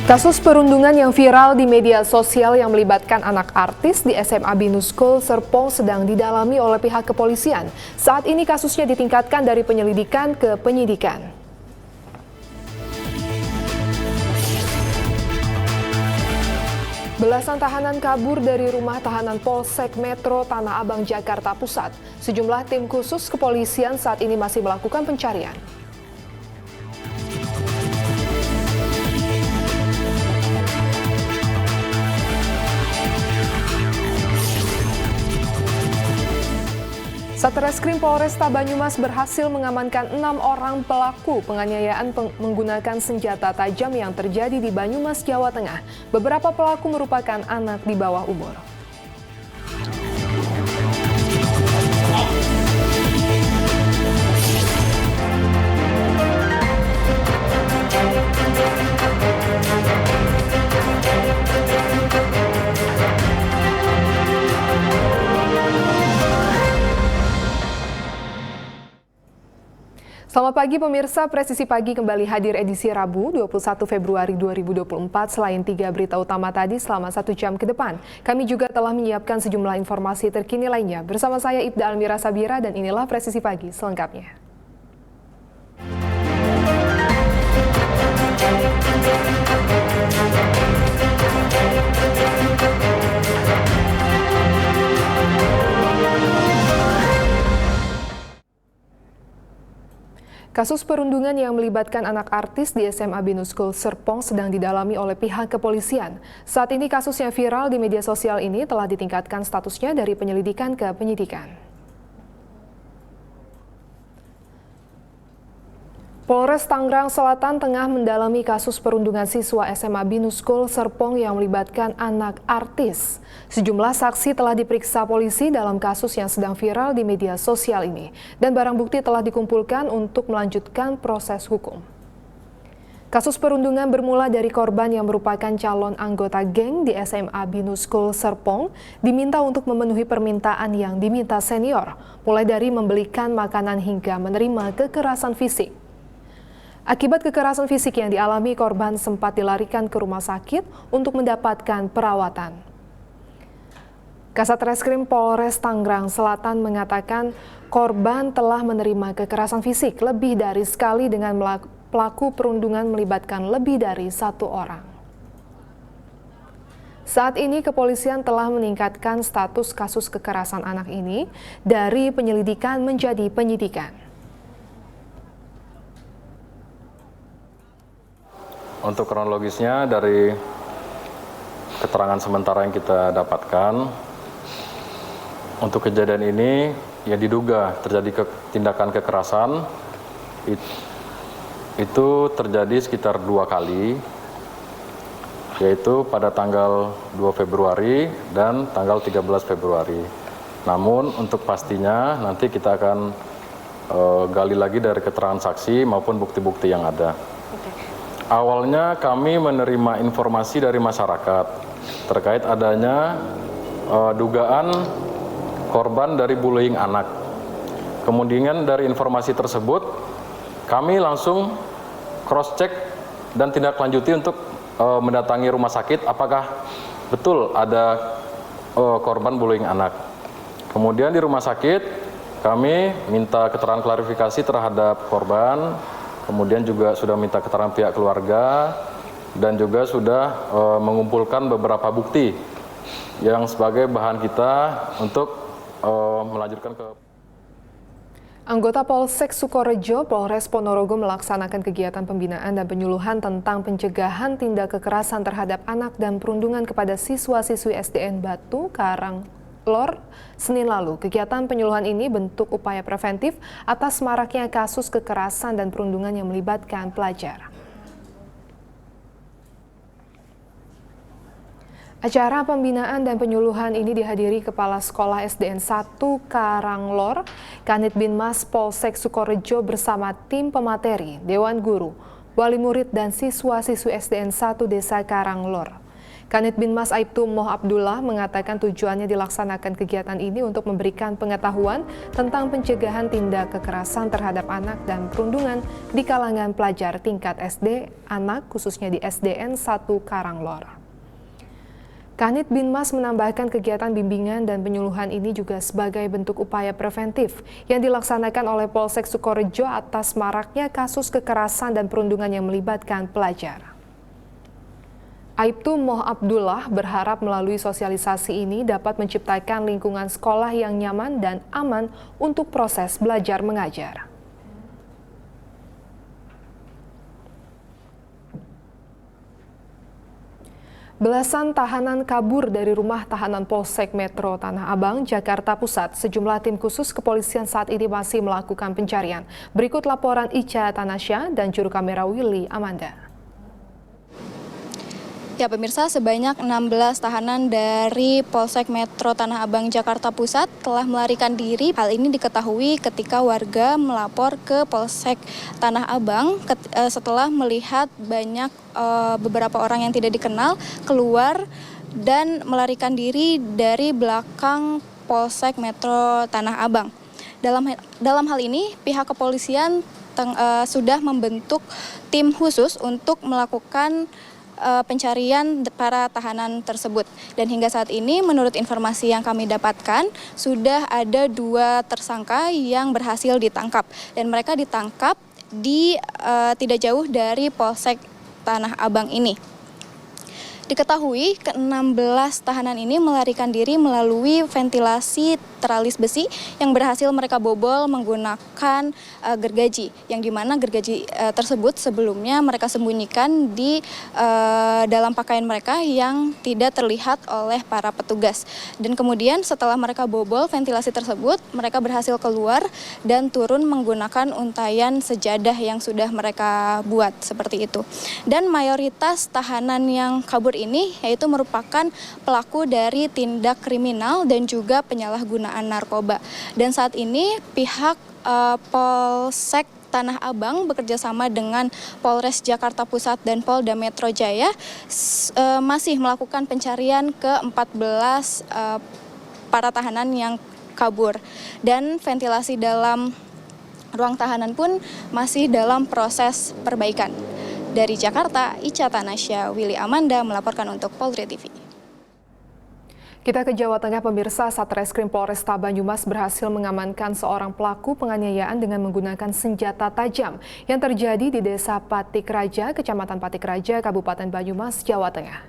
Kasus perundungan yang viral di media sosial yang melibatkan anak artis di SMA Binus School Serpong sedang didalami oleh pihak kepolisian. Saat ini kasusnya ditingkatkan dari penyelidikan ke penyidikan. Belasan tahanan kabur dari rumah tahanan Polsek Metro Tanah Abang, Jakarta Pusat. Sejumlah tim khusus kepolisian saat ini masih melakukan pencarian. Satreskrim Polresta Banyumas berhasil mengamankan 6 orang pelaku penganiayaan menggunakan senjata tajam yang terjadi di Banyumas, Jawa Tengah. Beberapa pelaku merupakan anak di bawah umur. Selamat pagi pemirsa, Presisi Pagi kembali hadir edisi Rabu 21 Februari 2024. Selain 3 berita utama tadi selama 1 jam ke depan, kami juga telah menyiapkan sejumlah informasi terkini lainnya. Bersama saya Ibda Almira Sabira dan inilah Presisi Pagi selengkapnya. Kasus perundungan yang melibatkan anak artis di SMA Binus School Serpong sedang didalami oleh pihak kepolisian. Saat ini kasus yang viral di media sosial ini telah ditingkatkan statusnya dari penyelidikan ke penyidikan. Polres Tangerang Selatan tengah mendalami kasus perundungan siswa SMA Binus School Serpong yang melibatkan anak artis. Sejumlah saksi telah diperiksa polisi dalam kasus yang sedang viral di media sosial ini, dan barang bukti telah dikumpulkan untuk melanjutkan proses hukum. Kasus perundungan bermula dari korban yang merupakan calon anggota geng di SMA Binus School Serpong diminta untuk memenuhi permintaan yang diminta senior, mulai dari membelikan makanan hingga menerima kekerasan fisik. Akibat kekerasan fisik yang dialami, korban sempat dilarikan ke rumah sakit untuk mendapatkan perawatan. Kasatreskrim Polres Tangerang Selatan mengatakan korban telah menerima kekerasan fisik lebih dari sekali dengan pelaku perundungan melibatkan lebih dari 1 orang. Saat ini kepolisian telah meningkatkan status kasus kekerasan anak ini dari penyelidikan menjadi penyidikan. Untuk kronologisnya dari keterangan sementara yang kita dapatkan, untuk kejadian ini yang diduga terjadi tindakan kekerasan itu terjadi sekitar 2 kali, yaitu pada tanggal 2 Februari dan tanggal 13 Februari. Namun untuk pastinya nanti kita akan gali lagi dari keterangan saksi maupun bukti-bukti yang ada. Awalnya kami menerima informasi dari masyarakat terkait adanya dugaan korban dari bullying anak. Kemudian dari informasi tersebut kami langsung cross-check dan tindak lanjuti untuk mendatangi rumah sakit apakah betul ada korban bullying anak. Kemudian di rumah sakit kami minta keterangan klarifikasi terhadap korban. Kemudian juga sudah minta keterangan pihak keluarga dan juga sudah mengumpulkan beberapa bukti yang sebagai bahan kita untuk melanjutkan ke. Anggota Polsek Sukorejo, Polres Ponorogo melaksanakan kegiatan pembinaan dan penyuluhan tentang pencegahan tindak kekerasan terhadap anak dan perundungan kepada siswa-siswi SDN Batu Karang Lor, Senin lalu. Kegiatan penyuluhan ini bentuk upaya preventif atas maraknya kasus kekerasan dan perundungan yang melibatkan pelajar. Acara pembinaan dan penyuluhan ini dihadiri Kepala Sekolah SDN 1 Karanglor, Kanit Binmas Polsek Sukorejo bersama tim pemateri, Dewan Guru, wali murid dan siswa-siswi SDN 1 Desa Karanglor. Kanit Binmas Aibtu Moh Abdullah mengatakan tujuannya dilaksanakan kegiatan ini untuk memberikan pengetahuan tentang pencegahan tindak kekerasan terhadap anak dan perundungan di kalangan pelajar tingkat SD, anak khususnya di SDN 1 Karanglor. Kanit Binmas menambahkan kegiatan bimbingan dan penyuluhan ini juga sebagai bentuk upaya preventif yang dilaksanakan oleh Polsek Sukorejo atas maraknya kasus kekerasan dan perundungan yang melibatkan pelajar. Aibtu Moh Abdullah berharap melalui sosialisasi ini dapat menciptakan lingkungan sekolah yang nyaman dan aman untuk proses belajar mengajar. Belasan tahanan kabur dari rumah tahanan Polsek Metro Tanah Abang, Jakarta Pusat. Sejumlah tim khusus kepolisian saat ini masih melakukan pencarian. Berikut laporan Ica Tanasya dan juru kamera Willy Amanda. Ya pemirsa, sebanyak 16 tahanan dari Polsek Metro Tanah Abang, Jakarta Pusat telah melarikan diri. Hal ini diketahui ketika warga melapor ke Polsek Tanah Abang setelah melihat banyak beberapa orang yang tidak dikenal keluar dan melarikan diri dari belakang Polsek Metro Tanah Abang. Dalam hal ini, pihak kepolisian sudah membentuk tim khusus untuk melakukan pencarian para tahanan tersebut. Dan hingga saat ini menurut informasi yang kami dapatkan sudah ada 2 tersangka yang berhasil ditangkap dan mereka ditangkap di tidak jauh dari Polsek Tanah Abang ini. Diketahui ke-16 tahanan ini melarikan diri melalui ventilasi teralis besi yang berhasil mereka bobol menggunakan gergaji, yang dimana gergaji tersebut sebelumnya mereka sembunyikan di dalam pakaian mereka yang tidak terlihat oleh para petugas. Dan kemudian setelah mereka bobol ventilasi tersebut, mereka berhasil keluar dan turun menggunakan untayan sejadah yang sudah mereka buat seperti itu. Dan mayoritas tahanan yang kabur ini yaitu merupakan pelaku dari tindak kriminal dan juga penyalahgunaan narkoba. Dan saat ini pihak Polsek Tanah Abang bekerja sama dengan Polres Jakarta Pusat dan Polda Metro Jaya masih melakukan pencarian ke-14 para tahanan yang kabur. Dan ventilasi dalam ruang tahanan pun masih dalam proses perbaikan. Dari Jakarta, Ica Tanasya, Willy Amanda melaporkan untuk Polri TV. Kita ke Jawa Tengah, pemirsa. Satreskrim Polresta Banyumas berhasil mengamankan seorang pelaku penganiayaan dengan menggunakan senjata tajam yang terjadi di Desa Patik Raja, Kecamatan Patik Raja, Kabupaten Banyumas, Jawa Tengah.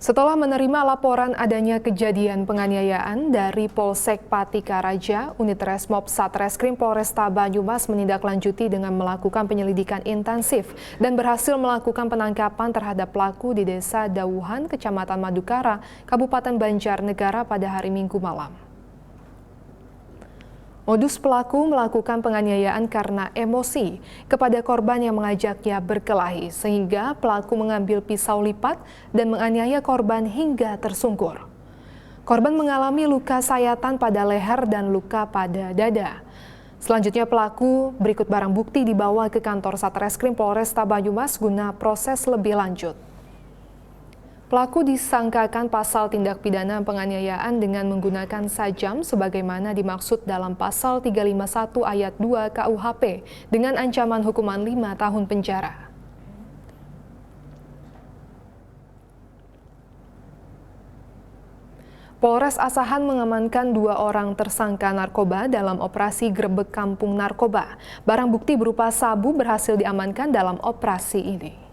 Setelah menerima laporan adanya kejadian penganiayaan dari Polsek Patika Raja, Unit Resmob Satreskrim Polresta Banyumas menindaklanjuti dengan melakukan penyelidikan intensif dan berhasil melakukan penangkapan terhadap pelaku di Desa Dawuhan, Kecamatan Madukara, Kabupaten Banjarnegara pada hari Minggu malam. Modus pelaku melakukan penganiayaan karena emosi kepada korban yang mengajaknya berkelahi, sehingga pelaku mengambil pisau lipat dan menganiaya korban hingga tersungkur. Korban mengalami luka sayatan pada leher dan luka pada dada. Selanjutnya pelaku berikut barang bukti dibawa ke kantor Satreskrim Polresta Banyumas guna proses lebih lanjut. Pelaku disangkakan pasal tindak pidana penganiayaan dengan menggunakan sajam sebagaimana dimaksud dalam pasal 351 ayat 2 KUHP dengan ancaman hukuman 5 tahun penjara. Polres Asahan mengamankan 2 orang tersangka narkoba dalam operasi Grebek Kampung Narkoba. Barang bukti berupa sabu berhasil diamankan dalam operasi ini.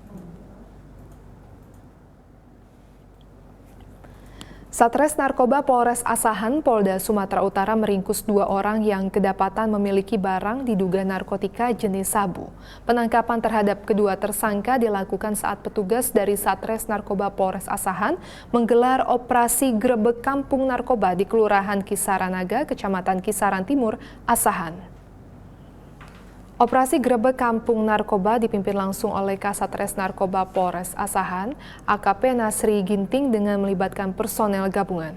Satres Narkoba Polres Asahan Polda Sumatera Utara meringkus 2 orang yang kedapatan memiliki barang diduga narkotika jenis sabu. Penangkapan terhadap kedua tersangka dilakukan saat petugas dari Satres Narkoba Polres Asahan menggelar operasi Grebek Kampung Narkoba di Kelurahan Kisaranaga, Kecamatan Kisaran Timur, Asahan. Operasi Grebek Kampung Narkoba dipimpin langsung oleh Kasatres Narkoba Polres Asahan, AKP Nasri Ginting dengan melibatkan personel gabungan.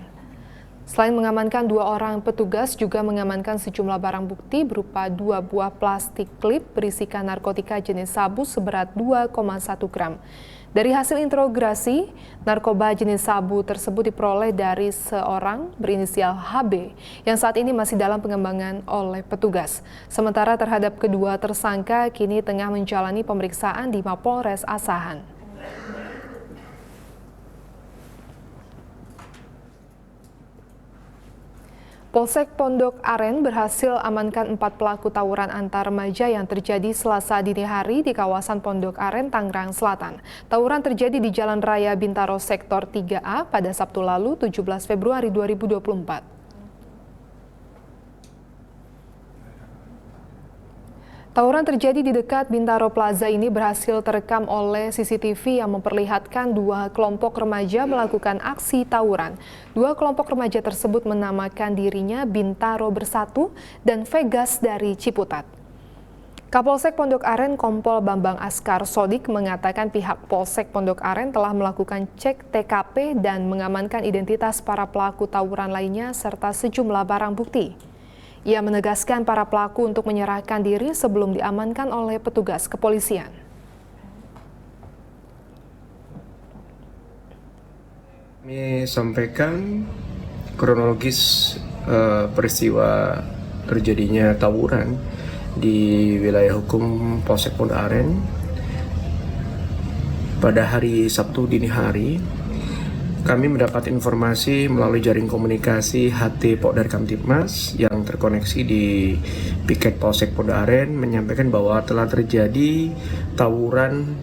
Selain mengamankan 2 orang, petugas juga mengamankan sejumlah barang bukti berupa 2 buah plastik klip berisikan narkotika jenis sabu seberat 2,1 gram. Dari hasil interogasi, narkoba jenis sabu tersebut diperoleh dari seorang berinisial HB yang saat ini masih dalam pengembangan oleh petugas. Sementara terhadap kedua tersangka kini tengah menjalani pemeriksaan di Mapolres Asahan. Polsek Pondok Aren berhasil amankan 4 pelaku tawuran antar remaja yang terjadi Selasa dini hari di kawasan Pondok Aren, Tangerang Selatan. Tawuran terjadi di Jalan Raya Bintaro Sektor 3A pada Sabtu lalu 17 Februari 2024. Tawuran terjadi di dekat Bintaro Plaza ini berhasil terekam oleh CCTV yang memperlihatkan 2 kelompok remaja melakukan aksi tawuran. 2 kelompok remaja tersebut menamakan dirinya Bintaro Bersatu dan Vegas dari Ciputat. Kapolsek Pondok Aren Kompol Bambang Askar Sodik mengatakan pihak Polsek Pondok Aren telah melakukan cek TKP dan mengamankan identitas para pelaku tawuran lainnya serta sejumlah barang bukti. Ia menegaskan para pelaku untuk menyerahkan diri sebelum diamankan oleh petugas kepolisian. Kami sampaikan kronologis peristiwa terjadinya tawuran di wilayah hukum Polsek Pondok Aren pada hari Sabtu dini hari. Kami mendapat informasi melalui jaring komunikasi HT Pokdar Kamtibmas yang terkoneksi di piket Polsek Pondok Aren menyampaikan bahwa telah terjadi tawuran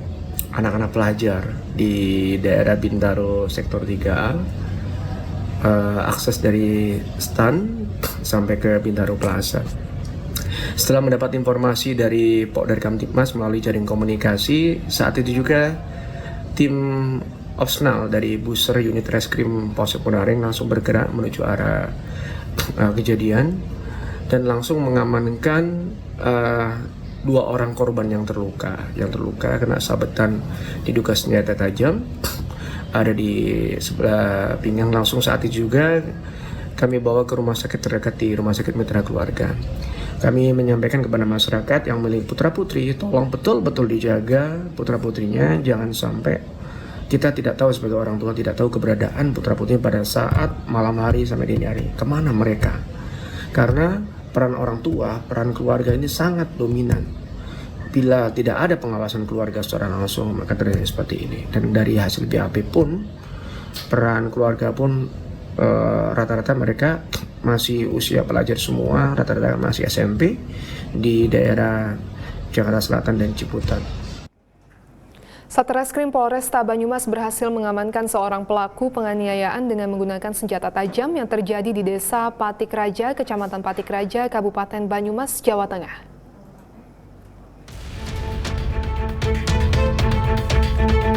anak-anak pelajar di daerah Bintaro Sektor 3A, akses dari STAN sampai ke Bintaro Plaza. Setelah mendapat informasi dari Pokdar Kamtibmas melalui jaring komunikasi, saat itu juga tim opsional dari Buser Unit Reskrim Polsek Pondok Aren langsung bergerak menuju arah kejadian dan langsung mengamankan 2 orang korban yang terluka kena sabetan diduga senjata tajam ada di sebelah pinggang. Langsung saat itu juga kami bawa ke rumah sakit terdekat di Rumah Sakit Mitra Keluarga. Kami menyampaikan kepada masyarakat yang memiliki putra-putri, tolong betul-betul dijaga putra-putrinya, jangan sampai kita tidak tahu sebagai orang tua, tidak tahu keberadaan putra-putri pada saat malam hari sampai dini hari. Kemana mereka? Karena peran orang tua, peran keluarga ini sangat dominan. Bila tidak ada pengawasan keluarga secara langsung, maka terjadi seperti ini. Dan dari hasil BAP pun, peran keluarga pun rata-rata mereka masih usia pelajar semua, rata-rata masih SMP di daerah Jakarta Selatan dan Ciputat. Satreskrim Polresta Banyumas berhasil mengamankan seorang pelaku penganiayaan dengan menggunakan senjata tajam yang terjadi di Desa Patik Raja, Kecamatan Patik Raja, Kabupaten Banyumas, Jawa Tengah.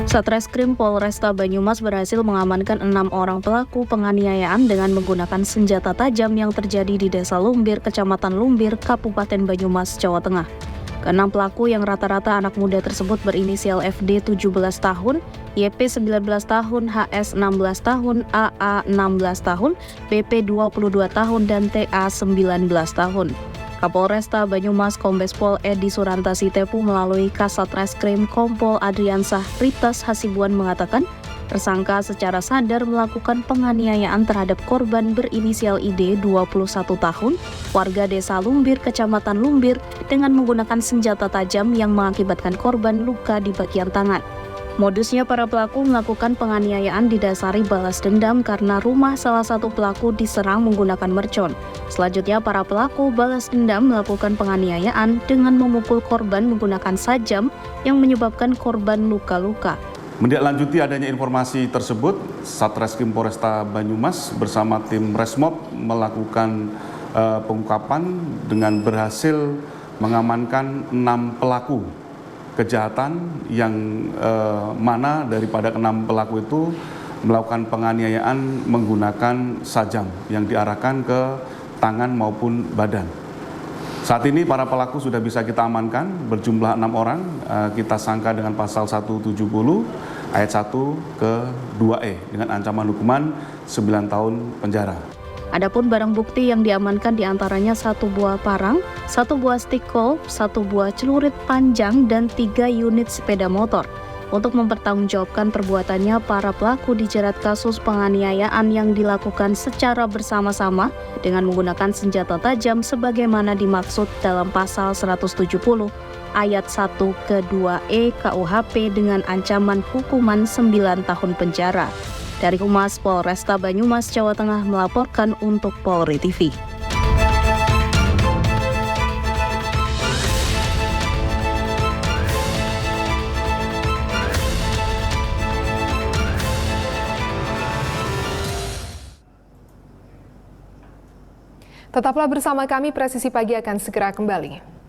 Satreskrim Polresta Banyumas berhasil mengamankan 6 orang pelaku penganiayaan dengan menggunakan senjata tajam yang terjadi di Desa Lumbir, Kecamatan Lumbir, Kabupaten Banyumas, Jawa Tengah. Keenam pelaku yang rata-rata anak muda tersebut berinisial FD 17 tahun, YP 19 tahun, HS 16 tahun, AA 16 tahun, BP 22 tahun, dan TA 19 tahun. Kapolresta Banyumas Kombes Pol Edi Suranta Sitepu melalui Kasat Reskrim Kompol Adriansah Ritas Hasibuan mengatakan, tersangka secara sadar melakukan penganiayaan terhadap korban berinisial ID 21 tahun, warga Desa Lumbir, Kecamatan Lumbir, dengan menggunakan senjata tajam yang mengakibatkan korban luka di bagian tangan. Modusnya para pelaku melakukan penganiayaan didasari balas dendam karena rumah salah satu pelaku diserang menggunakan mercon. Selanjutnya para pelaku balas dendam melakukan penganiayaan dengan memukul korban menggunakan sajam yang menyebabkan korban luka-luka. Menindaklanjuti adanya informasi tersebut, Satreskrim Polresta Banyumas bersama tim Resmob melakukan pengungkapan dengan berhasil mengamankan 6 pelaku kejahatan yang mana daripada 6 pelaku itu melakukan penganiayaan menggunakan sajam yang diarahkan ke tangan maupun badan. Saat ini para pelaku sudah bisa kita amankan berjumlah 6 orang, kita sangka dengan pasal 170 ayat 1 ke 2E dengan ancaman hukuman 9 tahun penjara. Adapun barang bukti yang diamankan diantaranya 1 buah parang, 1 buah stick golf, 1 buah celurit panjang, dan 3 unit sepeda motor. Untuk mempertanggungjawabkan perbuatannya, para pelaku dijerat kasus penganiayaan yang dilakukan secara bersama-sama dengan menggunakan senjata tajam sebagaimana dimaksud dalam pasal 170 ayat 1 ke 2E KUHP dengan ancaman hukuman 9 tahun penjara. Dari Humas Polresta Banyumas, Jawa Tengah melaporkan untuk Polri TV. Tetaplah bersama kami, Presisi Pagi akan segera kembali.